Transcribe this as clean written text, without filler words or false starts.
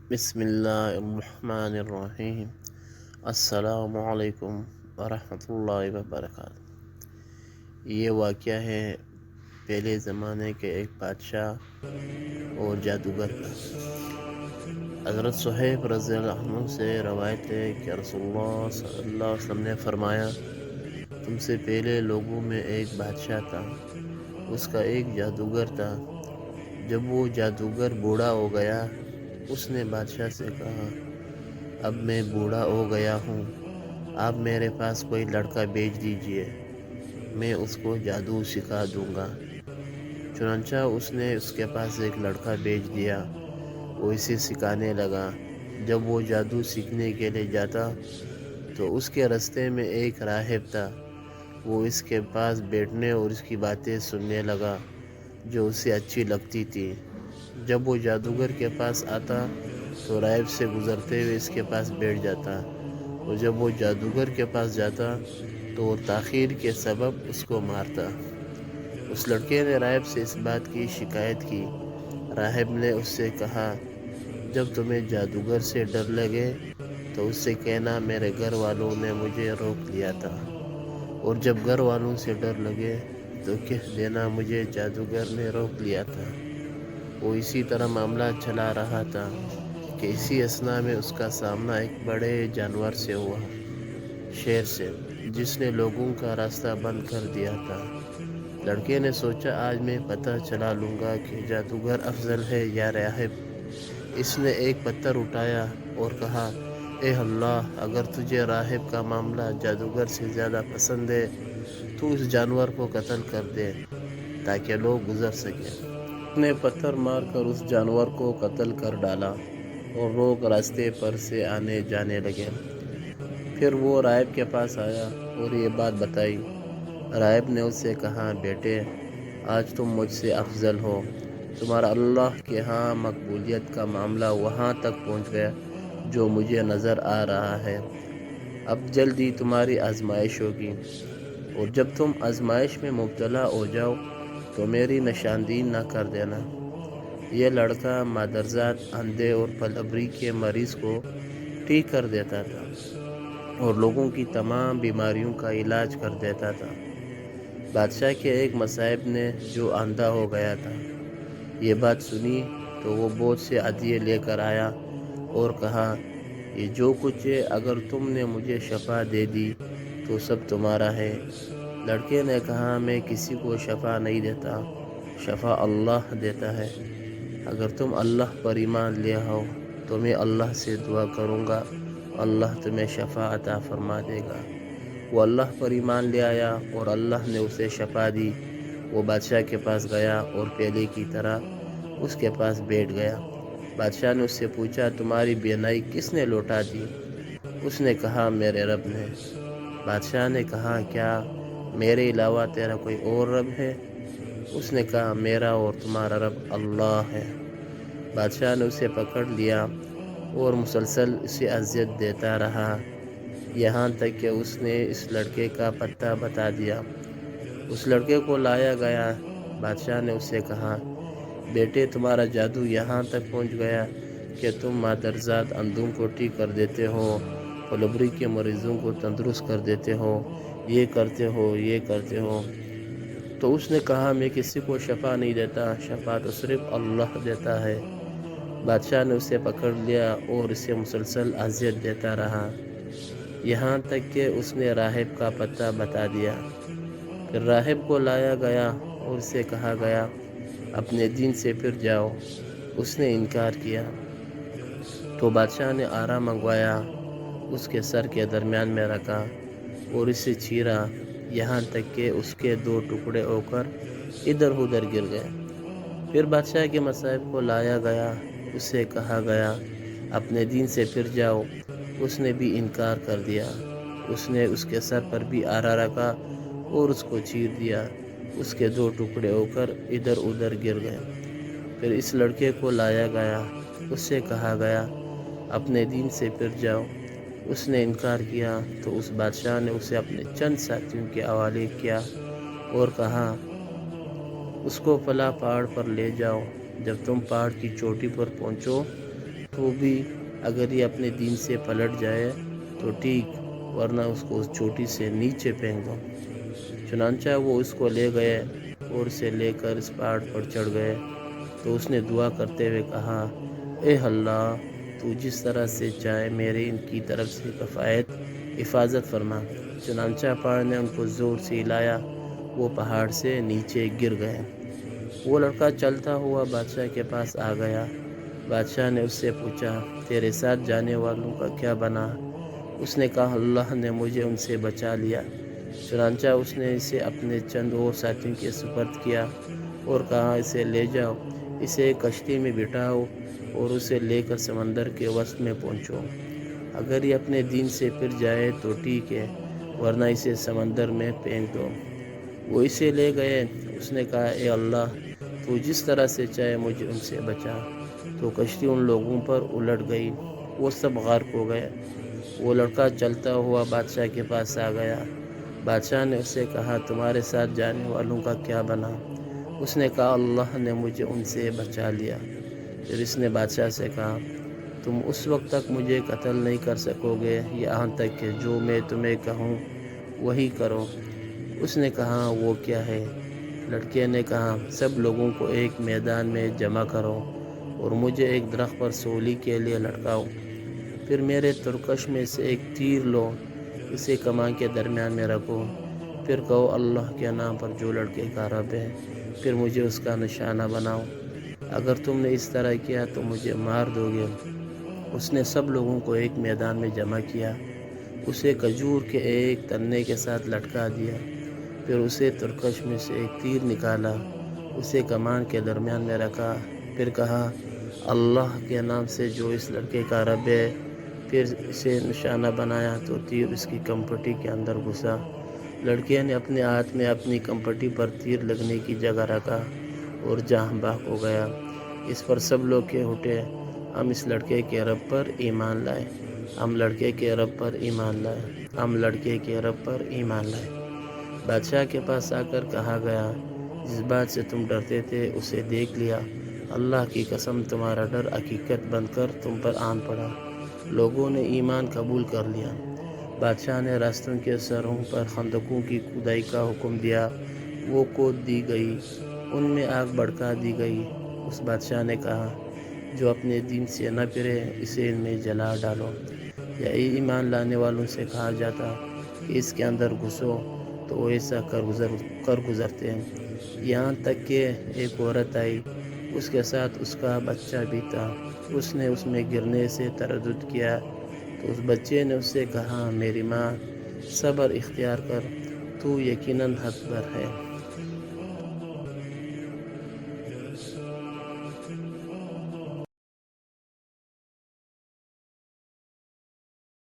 بسم اللہ الرحمن الرحیم۔ السلام علیکم ورحمۃ اللہ وبرکاتہ۔ یہ واقعہ ہے پہلے زمانے کے ایک بادشاہ اور جادوگر کا۔ حضرت صہیب رضی اللہ عنہ سے روایت ہے کہ رسول اللہ صلی اللہ علیہ وسلم نے فرمایا، تم سے پہلے لوگوں میں ایک بادشاہ تھا، اس کا ایک جادوگر تھا۔ جب وہ جادوگر بوڑھا ہو گیا، اس نے بادشاہ سے کہا، اب میں بوڑھا ہو گیا ہوں، آپ میرے پاس کوئی لڑکا بھیج دیجئے، میں اس کو جادو سکھا دوں گا۔ چنانچہ اس نے اس کے پاس ایک لڑکا بھیج دیا، وہ اسے سکھانے لگا۔ جب وہ جادو سیکھنے کے لیے جاتا تو اس کے راستے میں ایک راہب تھا، وہ اس کے پاس بیٹھنے اور اس کی باتیں سننے لگا جو اسے اچھی لگتی تھی۔ جب وہ جادوگر کے پاس آتا تو راہب سے گزرتے ہوئے اس کے پاس بیٹھ جاتا، اور جب وہ جادوگر کے پاس جاتا تو وہ تاخیر کے سبب اس کو مارتا۔ اس لڑکے نے راہب سے اس بات کی شکایت کی۔ راہب نے اس سے کہا، جب تمہیں جادوگر سے ڈر لگے تو اس سے کہنا میرے گھر والوں نے مجھے روک لیا تھا، اور جب گھر والوں سے ڈر لگے تو کہہ دینا مجھے جادوگر نے روک لیا تھا۔ وہ اسی طرح معاملہ چلا رہا تھا کہ اسی اثناء میں اس کا سامنا ایک بڑے جانور سے ہوا، شیر سے، جس نے لوگوں کا راستہ بند کر دیا تھا۔ لڑکے نے سوچا، آج میں پتہ چلا لوں گا کہ جادوگر افضل ہے یا راہب۔ اس نے ایک پتھر اٹھایا اور کہا، اے اللہ، اگر تجھے راہب کا معاملہ جادوگر سے زیادہ پسند ہے تو اس جانور کو قتل کر دے تاکہ لوگ گزر سکیں۔ اس نے پتھر مار کر اس جانور کو قتل کر ڈالا اور لوگ راستے پر سے آنے جانے لگے۔ پھر وہ راہب کے پاس آیا اور یہ بات بتائی۔ راہب نے اس سے کہا، بیٹے، آج تم مجھ سے افضل ہو، تمہارا اللہ کے ہاں مقبولیت کا معاملہ وہاں تک پہنچ گیا جو مجھے نظر آ رہا ہے۔ اب جلدی تمہاری آزمائش ہوگی، اور جب تم آزمائش میں مبتلا ہو جاؤ تو میری نشاندہی نہ کر دینا۔ یہ لڑکا مادرزاد، اندھے اور پلبری کے مریض کو ٹھیک کر دیتا تھا اور لوگوں کی تمام بیماریوں کا علاج کر دیتا تھا۔ بادشاہ کے ایک مصاحب نے، جو اندھا ہو گیا تھا، یہ بات سنی تو وہ بہت سے عطیے لے کر آیا اور کہا، یہ جو کچھ ہے اگر تم نے مجھے شفا دے دی تو سب تمہارا ہے۔ لڑکے نے کہا، میں کسی کو شفا نہیں دیتا، شفا اللہ دیتا ہے۔ اگر تم اللہ پر ایمان لے آؤ تو میں اللہ سے دعا کروں گا، اللہ تمہیں شفا عطا فرما دے گا۔ وہ اللہ پر ایمان لے آیا اور اللہ نے اسے شفا دی۔ وہ بادشاہ کے پاس گیا اور پہلے کی طرح اس کے پاس بیٹھ گیا۔ بادشاہ نے اس سے پوچھا، تمہاری بینائی کس نے لوٹا دی؟ اس نے کہا، میرے رب نے۔ بادشاہ نے کہا، کیا میرے علاوہ تیرا کوئی اور رب ہے؟ اس نے کہا، میرا اور تمہارا رب اللہ ہے۔ بادشاہ نے اسے پکڑ لیا اور مسلسل اسے اذیت دیتا رہا، یہاں تک کہ اس نے اس لڑکے کا پتہ بتا دیا۔ اس لڑکے کو لایا گیا۔ بادشاہ نے اس سے کہا، بیٹے، تمہارا جادو یہاں تک پہنچ گیا کہ تم مادرزاد اندھوں کو ٹھیک کر دیتے ہو، پلبری کے مریضوں کو تندرست کر دیتے ہو، یہ کرتے ہو، یہ کرتے ہو۔ تو اس نے کہا، میں کسی کو شفا نہیں دیتا، شفا تو صرف اللہ دیتا ہے۔ بادشاہ نے اسے پکڑ لیا اور اسے مسلسل اذیت دیتا رہا، یہاں تک کہ اس نے راہب کا پتہ بتا دیا۔ پھر راہب کو لایا گیا اور اسے کہا گیا، اپنے دین سے پھر جاؤ۔ اس نے انکار کیا تو بادشاہ نے آرا منگوایا، اس کے سر کے درمیان میں رکھا اور اسے چیرا، یہاں تک کہ اس کے 2 ٹکڑے ہو کر ادھر ادھر گر گئے۔ پھر بادشاہ کے مصاحب کو لایا گیا، اسے کہا گیا، اپنے دین سے پھر جاؤ۔ اس نے بھی انکار کر دیا۔ اس نے اس کے سر پر بھی آرا رکھا اور اس کو چیر دیا، اس کے 2 ٹکڑے ہو کر ادھر ادھر گر گئے۔ پھر اس لڑکے کو لایا گیا، اس سے کہا گیا، اپنے دین سے پھر جاؤ۔ اس نے انکار کیا تو اس بادشاہ نے اسے اپنے چند ساتھیوں کے حوالے کیا اور کہا، اس کو فلاں پہاڑ پر لے جاؤ، جب تم پہاڑ کی چوٹی پر پہنچو تو بھی اگر یہ اپنے دین سے پلٹ جائے تو ٹھیک، ورنہ اس کو اس چوٹی سے نیچے پھینک دو۔ چنانچہ وہ اس کو لے گئے اور اسے لے کر اس پہاڑ پر چڑھ گئے۔ تو اس نے دعا کرتے ہوئے کہا، اے اللہ، تو جس طرح سے چاہے میرے ان کی طرف سے حفاظت فرما۔ چنانچہ پہاڑ نے ان کو زور سے ہلایا، وہ پہاڑ سے نیچے گر گئے۔ وہ لڑکا چلتا ہوا بادشاہ کے پاس آ گیا۔ بادشاہ نے اس سے پوچھا، تیرے ساتھ جانے والوں کا کیا بنا؟ اس نے کہا، اللہ نے مجھے ان سے بچا لیا۔ چنانچہ اس نے اسے اپنے چند اور ساتھیوں کے سپرد کیا اور کہا، اسے لے جاؤ، اسے ایک کشتی میں بٹھاؤ اور اسے لے کر سمندر کے وسط میں پہنچو۔ اگر یہ اپنے دین سے پھر جائے تو ٹھیک ہے، ورنہ اسے سمندر میں پھینک دو۔ وہ اسے لے گئے۔ اس نے کہا، اے اللہ، تو جس طرح سے چاہے مجھے ان سے بچا۔ تو کشتی ان لوگوں پر الٹ گئی، وہ سب غرق ہو گئے۔ وہ لڑکا چلتا ہوا بادشاہ کے پاس آ گیا۔ بادشاہ نے اس سے کہا، تمہارے ساتھ جانے والوں کا کیا بنا؟ اس نے کہا، اللہ نے مجھے ان سے بچا لیا۔ پھر اس نے بادشاہ سے کہا، تم اس وقت تک مجھے قتل نہیں کر سکو گے یہاں تک کہ جو میں تمہیں کہوں وہی کرو۔ اس نے کہا، وہ کیا ہے؟ لڑکے نے کہا، سب لوگوں کو ایک میدان میں جمع کرو اور مجھے ایک درخت پر سولی کے لیے لٹکاؤ۔ پھر میرے ترکش میں سے ایک تیر لو، اسے کمان کے درمیان میں رکھو۔ پھر کہو، اللہ کے نام پر جو لڑکے کا رب ہے، پھر مجھے اس کا نشانہ بناؤ۔ اگر تم نے اس طرح کیا تو مجھے مار دو گے۔ اس نے سب لوگوں کو ایک میدان میں جمع کیا، اسے کھجور کے ایک تنے کے ساتھ لٹکا دیا۔ پھر اسے ترکش میں سے ایک تیر نکالا، اسے کمان کے درمیان میں رکھا۔ پھر کہا، اللہ کے نام سے جو اس لڑکے کا رب ہے، پھر اسے نشانہ بنایا تو تیر اس کی کمپٹی کے اندر گھسا۔ لڑکے نے اپنے ہاتھ میں اپنی کمپٹی پر تیر لگنے کی جگہ رکھا اور جاں بحق ہو گیا۔ اس پر سب لوگ کہہ اٹھے، ہم اس لڑکے کے رب پر ایمان لائے، ہم لڑکے کے رب پر ایمان لائے، ہم لڑکے کے رب پر ایمان لائے۔ بادشاہ کے پاس آ کر کہا گیا، جس بات سے تم ڈرتے تھے اسے دیکھ لیا۔ اللہ کی قسم، تمہارا ڈر حقیقت بن کر تم پر آن پڑا۔ لوگوں نے ایمان قبول کر لیا۔ بادشاہ نے راستوں کے سروں پر خندقوں کی کھدائی کا حکم دیا، وہ کھود دی گئی، ان میں آگ بھڑکا دی گئی۔ اس بادشاہ نے کہا، جو اپنے دین سے نہ پھرے اسے ان میں جلا ڈالو۔ یا ایمان لانے والوں سے کہا جاتا کہ اس کے اندر گھسو تو وہ ایسا کر گزرتے ہیں۔ یہاں تک کہ ایک عورت آئی، اس کے ساتھ اس کا بچہ بھی تھا۔ اس نے اس میں گرنے سے تردد کیا تو اس بچے نے اس سے کہا، میری ماں، صبر اختیار کر، تو یقیناً حق پر ہے۔